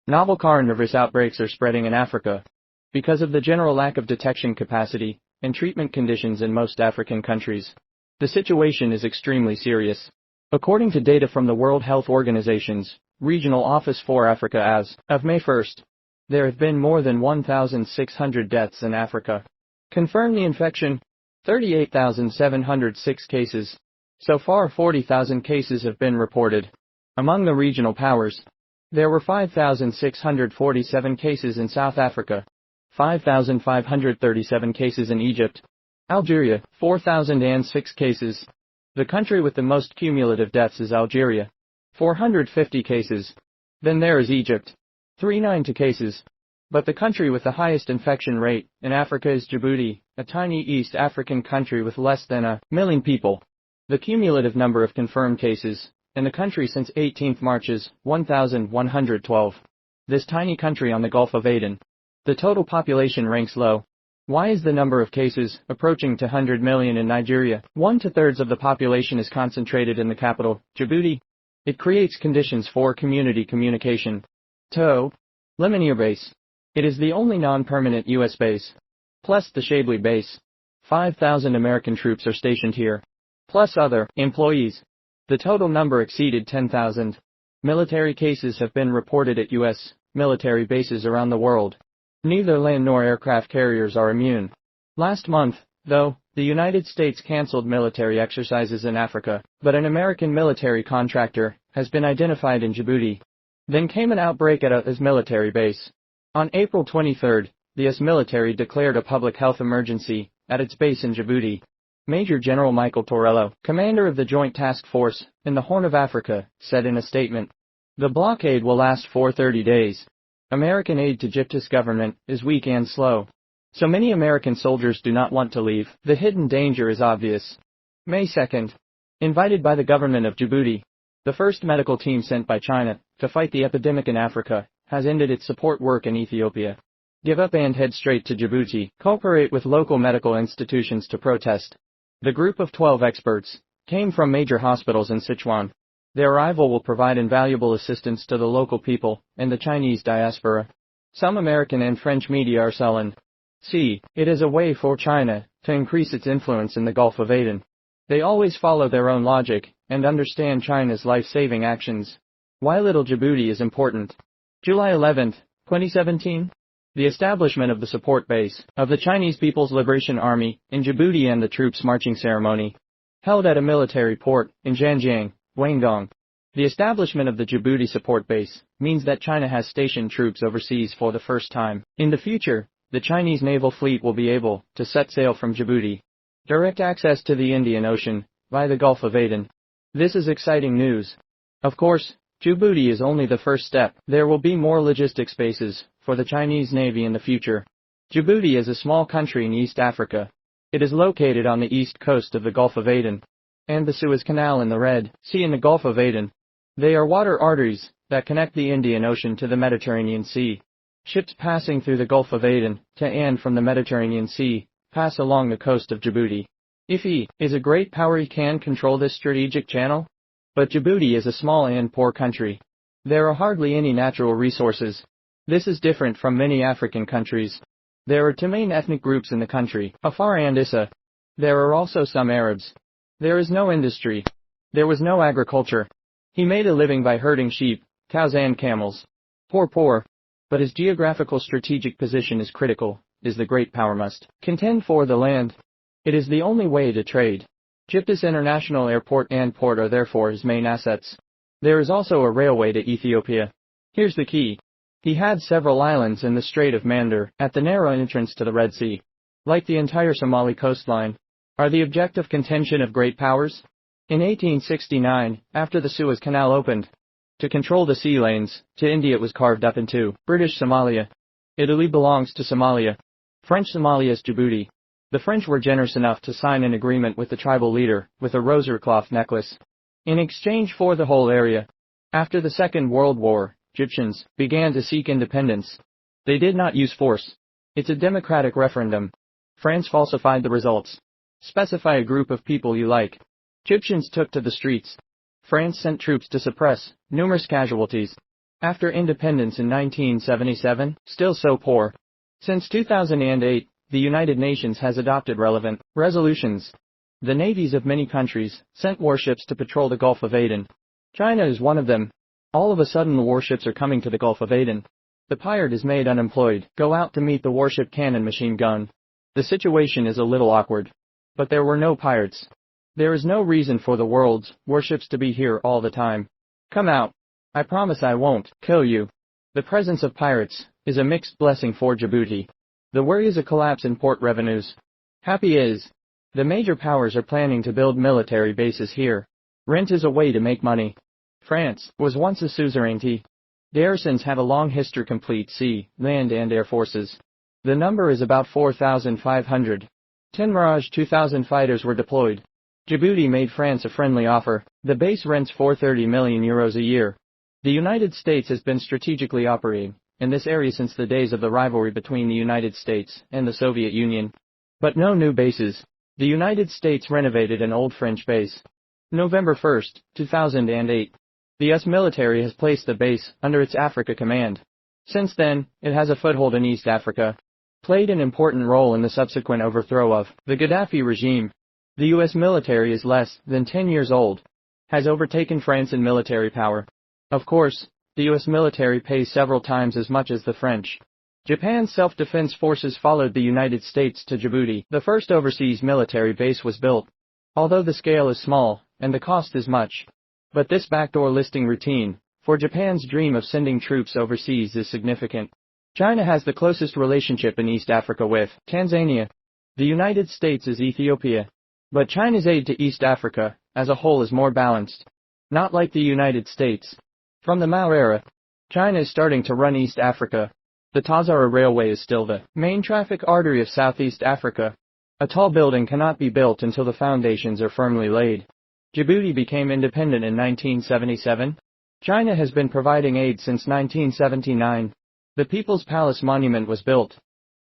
Novel coronavirus outbreaks are spreading in Africa. Because of the general lack of detection capacity and treatment conditions in most African countries, the situation is extremely serious. According to data from the World Health Organization's Regional Office for Africa as of May 1st, there have been more than 1,600 deaths in Africa. Confirmed the infection, 38,706 cases. So far 40,000 cases have been reported. Among the regional powers, there were 5,647 cases in South Africa, 5,537 cases in Egypt, Algeria, 4,006 cases. The country with the most cumulative deaths is Algeria, 450 cases. Then there is Egypt, 392 cases. But the country with the highest infection rate in Africa is Djibouti, a tiny East African country with less than a million people. The cumulative number of confirmed cases in the country since 18th March is 1,112. This tiny country on the Gulf of Aden. The total population ranks low. Why is the number of cases approaching 200 million in Nigeria? 1/3 of the population is concentrated in the capital, Djibouti. It creates conditions for community communication. Limonier Base. It is the only non-permanent U.S. base. Plus the Shabley Base. 5,000 American troops are stationed here. Plus other employees. The total number exceeded 10,000. Military cases have been reported at U.S. military bases around the world. Neither land nor aircraft carriers are immune. Last month, though, the United States canceled military exercises in Africa, but an American military contractor has been identified in Djibouti. Then came an outbreak at a US military base. On April 23, the US military declared a public health emergency at its base in Djibouti. Major General Michael Torello, commander of the Joint Task Force in the Horn of Africa, said in a statement, "The blockade will last for 30 days. American aid to Egypt's government is weak and slow. So many American soldiers do not want to leave. The hidden danger is obvious." May 2. Invited by the government of Djibouti, the first medical team sent by China to fight the epidemic in Africa has ended its support work in Ethiopia. Give up and head straight to Djibouti. Cooperate with local medical institutions to protest. The group of 12 experts came from major hospitals in Sichuan. Their arrival will provide invaluable assistance to the local people and the Chinese diaspora. Some American and French media are sullen. See it as a way for China to increase its influence in the Gulf of Aden. They always follow their own logic and understand China's life-saving actions. Why little Djibouti is important. July 11, 2017. The establishment of the support base of the Chinese People's Liberation Army in Djibouti and the troops' marching ceremony held at a military port in Zhanjiang, Guangdong. The establishment of the Djibouti support base means that China has stationed troops overseas for the first time. In the future, the Chinese naval fleet will be able to set sail from Djibouti. Direct access to the Indian Ocean via the Gulf of Aden. This is exciting news. Of course, Djibouti is only the first step. There will be more logistics bases for the Chinese Navy in the future. Djibouti is a small country in East Africa. It is located on the east coast of the Gulf of Aden and the Suez Canal in the Red Sea in the Gulf of Aden. They are water arteries that connect the Indian Ocean to the Mediterranean Sea. Ships passing through the Gulf of Aden to and from the Mediterranean Sea pass along the coast of Djibouti. If he is a great power, he can control this strategic channel. But Djibouti is a small and poor country. There are hardly any natural resources. This is different from many African countries. There are two main ethnic groups in the country, Afar and Issa. There are also some Arabs. There is no industry. There was no agriculture. He made a living by herding sheep, cows and camels. Poor. But his geographical strategic position is critical, as the great power must contend for the land. It is the only way to trade. Egypt's international airport and port are therefore his main assets. There is also a railway to Ethiopia. Here's the key. He had several islands in the Strait of Mandar, at the narrow entrance to the Red Sea. Like the entire Somali coastline, are the object of contention of great powers. In 1869, after the Suez Canal opened to control the sea lanes to India, it was carved up into British Somalia. Italy belongs to Somalia. French Somalia is Djibouti. The French were generous enough to sign an agreement with the tribal leader with a rosary cloth necklace in exchange for the whole area. After the Second World War, Egyptians began to seek independence. They did not use force. It's a democratic referendum. France falsified the results. Specify a group of people you like. Egyptians took to the streets. France sent troops to suppress numerous casualties. After independence in 1977, still so poor. Since 2008, the United Nations has adopted relevant resolutions. The navies of many countries sent warships to patrol the Gulf of Aden. China is one of them. All of a sudden the warships are coming to the Gulf of Aden. The pirate is made unemployed, go out to meet the warship cannon machine gun. The situation is a little awkward. But there were no pirates. There is no reason for the world's warships to be here all the time. Come out. I promise I won't kill you. The presence of pirates is a mixed blessing for Djibouti. The worry is a collapse in port revenues. Happy is. The major powers are planning to build military bases here. Rent is a way to make money. France was once a suzerainty. Garrisons have a long history, complete sea, land and air forces. The number is about 4,500. 10 Mirage 2000 fighters were deployed. Djibouti made France a friendly offer. The base rents for €30 million a year. The United States has been strategically operating in this area since the days of the rivalry between the United States and the Soviet Union. But no new bases. The United States renovated an old French base. November 1, 2008. The US military has placed the base under its Africa Command. Since then, it has a foothold in East Africa. Played an important role in the subsequent overthrow of the Gaddafi regime. The US military is less than 10 years old. Has overtaken France in military power. Of course, the US military pays several times as much as the French. Japan's self-defense forces followed the United States to Djibouti. The first overseas military base was built. Although the scale is small, and the cost is much. But this backdoor listing routine, for Japan's dream of sending troops overseas is significant. China has the closest relationship in East Africa with Tanzania. The United States is Ethiopia. But China's aid to East Africa, as a whole, is more balanced. Not like the United States. From the Mao era, China is starting to run East Africa. The Tazara Railway is still the main traffic artery of Southeast Africa. A tall building cannot be built until the foundations are firmly laid. Djibouti became independent in 1977. China has been providing aid since 1979. The People's Palace Monument was built.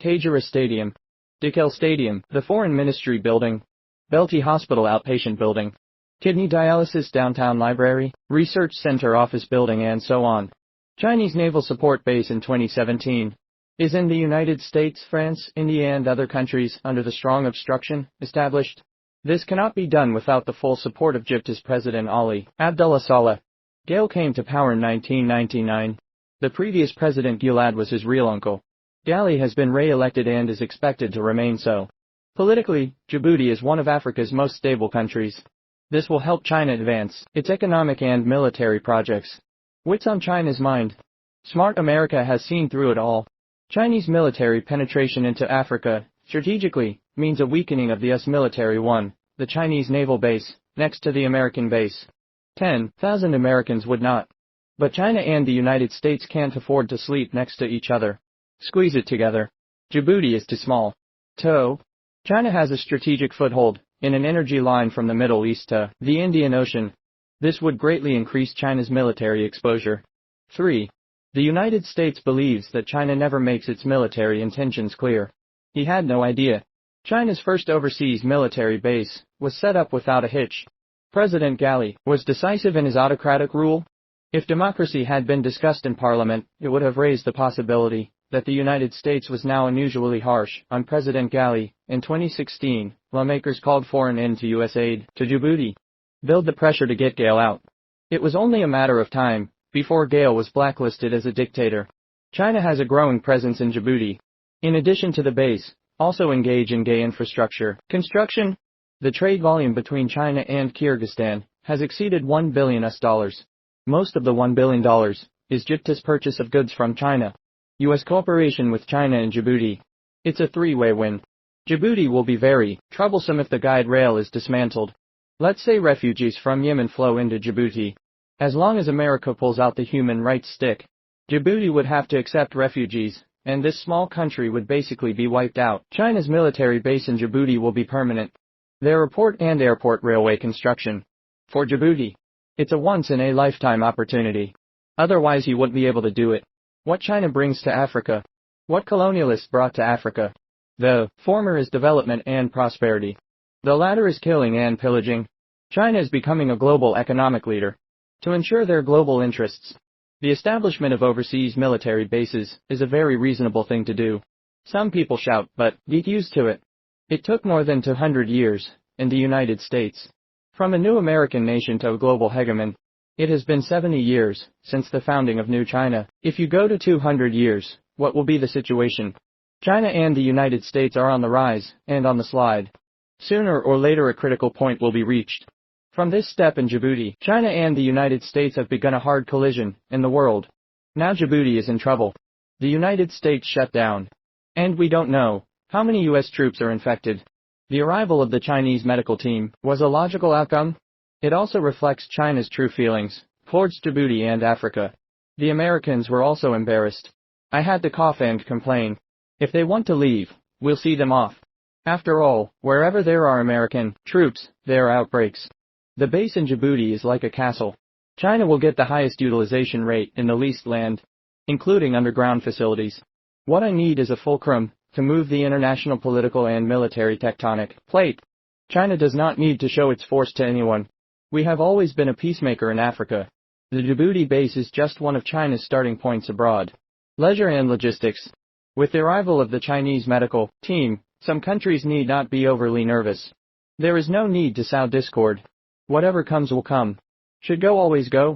Tadjara Stadium. Dikel Stadium, the Foreign Ministry Building. Belti Hospital Outpatient Building. Kidney Dialysis Downtown Library, Research Center Office Building and so on. Chinese Naval Support Base in 2017. Is in the United States, France, India and other countries under the strong obstruction established. This cannot be done without the full support of Djibouti's President Ali Abdullah Saleh. Gale came to power in 1999. The previous President Gulad was his real uncle. Gali has been re-elected and is expected to remain so. Politically, Djibouti is one of Africa's most stable countries. This will help China advance its economic and military projects. What's on China's mind? Smart America has seen through it all. Chinese military penetration into Africa, strategically, means a weakening of the US military. 1. The Chinese naval base, next to the American base. 10,000 Americans would not. But China and the United States can't afford to sleep next to each other. Squeeze it together. Djibouti is too small. 2. China has a strategic foothold in an energy line from the Middle East to the Indian Ocean. This would greatly increase China's military exposure. 3. The United States believes that China never makes its military intentions clear. He had no idea. China's first overseas military base was set up without a hitch. President Gali was decisive in his autocratic rule. If democracy had been discussed in Parliament, it would have raised the possibility that the United States was now unusually harsh on President Gali. In 2016, lawmakers called for an end to U.S. aid to Djibouti. Build the pressure to get Gale out. It was only a matter of time before Gale was blacklisted as a dictator. China has a growing presence in Djibouti. In addition to the base, also engage in gay infrastructure construction. The trade volume between China and Kyrgyzstan has exceeded $1 billion. Most of the $1 billion is Djibouti's purchase of goods from China. U.S. cooperation with China and Djibouti. It's a three-way win. Djibouti will be very troublesome if the guide rail is dismantled. Let's say refugees from Yemen flow into Djibouti. As long as America pulls out the human rights stick, Djibouti would have to accept refugees, and this small country would basically be wiped out. China's military base in Djibouti will be permanent. Their port and airport railway construction. For Djibouti, it's a once-in-a-lifetime opportunity. Otherwise he wouldn't be able to do it. What China brings to Africa. What colonialists brought to Africa. The former is development and prosperity. The latter is killing and pillaging. China is becoming a global economic leader. To ensure their global interests, The establishment of overseas military bases is a very reasonable thing to do. Some people shout, but get used to it. It took more than 200 years in the United States. From a new American nation to a global hegemon, it has been 70 years since the founding of New China. If you go to 200 years, what will be the situation? China and the United States are on the rise and on the slide. Sooner or later a critical point will be reached. From this step in Djibouti, China and the United States have begun a hard collision in the world. Now Djibouti is in trouble. The United States shut down. And we don't know how many US troops are infected. The arrival of the Chinese medical team was a logical outcome. It also reflects China's true feelings towards Djibouti and Africa. The Americans were also embarrassed. I had to cough and complain. If they want to leave, we'll see them off. After all, wherever there are American troops, there are outbreaks. The base in Djibouti is like a castle. China will get the highest utilization rate in the leased land, including underground facilities. What I need is a fulcrum to move the international political and military tectonic plate. China does not need to show its force to anyone. We have always been a peacemaker in Africa. The Djibouti base is just one of China's starting points abroad. Leisure and logistics. With the arrival of the Chinese medical team, some countries need not be overly nervous. There is no need to sow discord. Whatever comes will come. Should go always go.